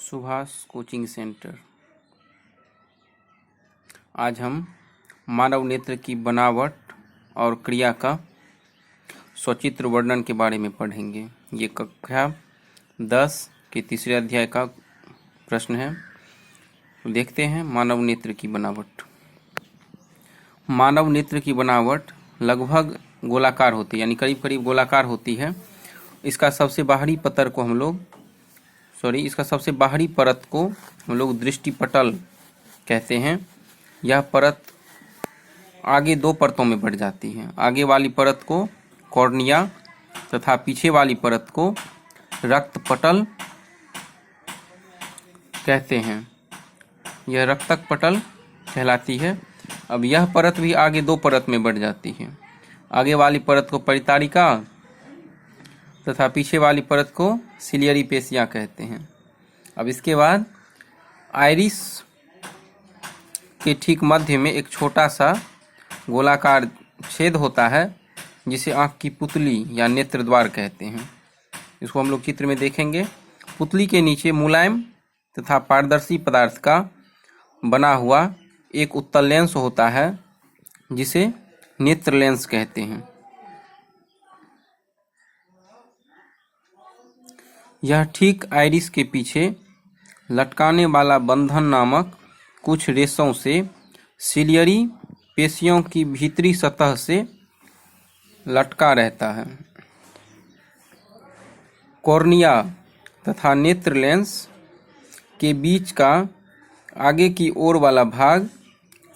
Subhash coaching centre. आज हम मानव नेत्र की बनावट और क्रिया का सचित्र वर्णन के बारे में पढ़ेंगे। ये कक्षा 10 के तीसरे अध्याय का प्रश्न है। तो देखते हैं मानव नेत्र की बनावट। मानव नेत्र की बनावट लगभग गोलाकार होती है, यानी करीब करीब गोलाकार होती है। इसका सबसे बाहरी परत को हम लोग दृष्टिपटल कहते हैं। यह परत आगे दो परतों में बढ़ जाती है। आगे वाली परत को कॉर्निया तथा पीछे वाली परत को रक्तपटल कहते हैं। यह रक्तक पटल कहलाती है। अब यह परत भी आगे दो परत में बढ़ जाती है। आगे वाली परत को परितारिका तथा पीछे वाली परत को सिलियरी पेशियां कहते हैं। अब इसके बाद आइरिस के ठीक मध्य में एक छोटा सा गोलाकार छेद होता है, जिसे आँख की पुतली या नेत्र द्वार कहते हैं। इसको हम लोग चित्र में देखेंगे। पुतली के नीचे मुलायम तथा पारदर्शी पदार्थ का बना हुआ एक उत्तल लेंस होता है, जिसे नेत्र लेंस कहते हैं। यह ठीक आइरिस के पीछे लटकाने वाला बंधन नामक कुछ रेशों से सिलियरी पेशियों की भीतरी सतह से लटका रहता है। कॉर्निया तथा नेत्र लेंस के बीच का आगे की ओर वाला भाग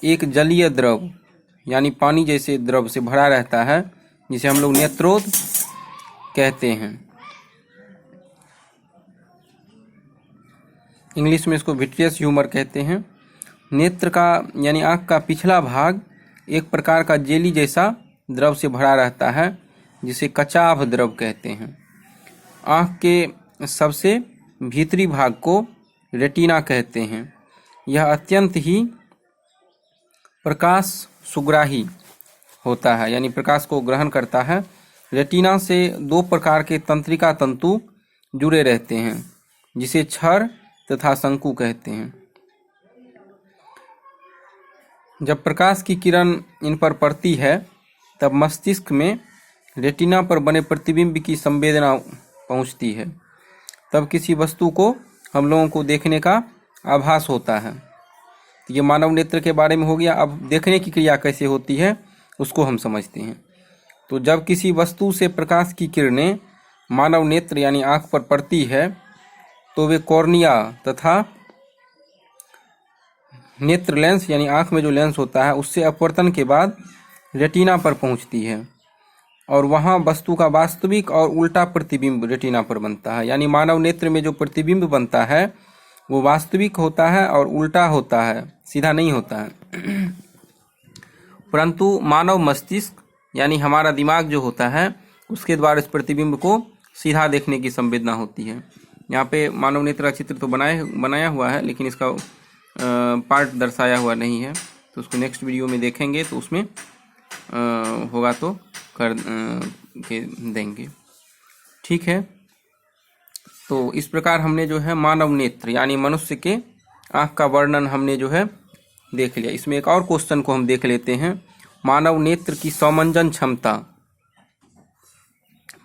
एक जलीय द्रव यानी पानी जैसे द्रव से भरा रहता है, जिसे हम लोग नेत्रोद कहते हैं। इंग्लिश में इसको विट्रियस ह्यूमर कहते हैं। नेत्र का यानी आँख का पिछला भाग एक प्रकार का जेली जैसा द्रव से भरा रहता है, जिसे कचाभ द्रव कहते हैं। आँख के सबसे भीतरी भाग को रेटिना कहते हैं। यह अत्यंत ही प्रकाश सुग्राही होता है, यानी प्रकाश को ग्रहण करता है। रेटिना से दो प्रकार के तंत्रिका तंतु जुड़े रहते हैं, जिसे क्षर तथा शंकु कहते हैं। जब प्रकाश की किरण इन पर पड़ती है, तब मस्तिष्क में रेटिना पर बने प्रतिबिंब की संवेदना पहुंचती है। तब किसी वस्तु को हम लोगों को देखने का आभास होता है। ये मानव नेत्र के बारे में हो गया। अब देखने की क्रिया कैसे होती है उसको हम समझते हैं। तो जब किसी वस्तु से प्रकाश की किरणें मानव नेत्र यानी आँख पर पड़ती है, तो वे कॉर्निया तथा नेत्र लेंस यानी आँख में जो लेंस होता है उससे अपवर्तन के बाद रेटिना पर पहुंचती है, और वहां वस्तु का वास्तविक और उल्टा प्रतिबिंब रेटिना पर बनता है। यानी मानव नेत्र में जो प्रतिबिंब बनता है वो वास्तविक होता है और उल्टा होता है, सीधा नहीं होता है। परंतु मानव मस्तिष्क यानी हमारा दिमाग जो होता है, उसके द्वारा इस प्रतिबिंब को सीधा देखने की संवेदना होती है। यहाँ पे मानव नेत्र का चित्र तो बनाया हुआ है, लेकिन इसका पार्ट दर्शाया हुआ नहीं है। तो उसको नेक्स्ट वीडियो में देखेंगे, तो उसमें होगा तो कर के देंगे। ठीक है। तो इस प्रकार हमने जो है मानव नेत्र यानी मनुष्य के आँख का वर्णन हमने जो है देख लिया। इसमें एक और क्वेश्चन को हम देख लेते हैं। मानव नेत्र की समंजन क्षमता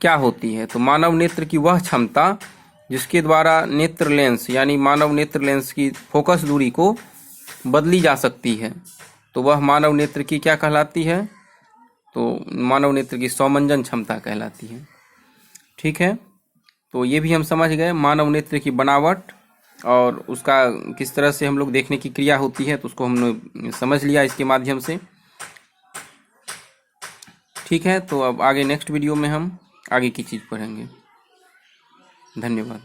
क्या होती है? तो मानव नेत्र की वह क्षमता जिसके द्वारा नेत्र लेंस यानी मानव नेत्र लेंस की फोकस दूरी को बदली जा सकती है, तो वह मानव नेत्र की क्या कहलाती है? तो मानव नेत्र की समंजन क्षमता कहलाती है। ठीक है। तो ये भी हम समझ गए मानव नेत्र की बनावट और उसका किस तरह से हम लोग देखने की क्रिया होती है, तो उसको हमने समझ लिया इसके माध्यम से। ठीक है। तो अब आगे नेक्स्ट वीडियो में हम आगे की चीज़ पढ़ेंगे। धन्यवाद।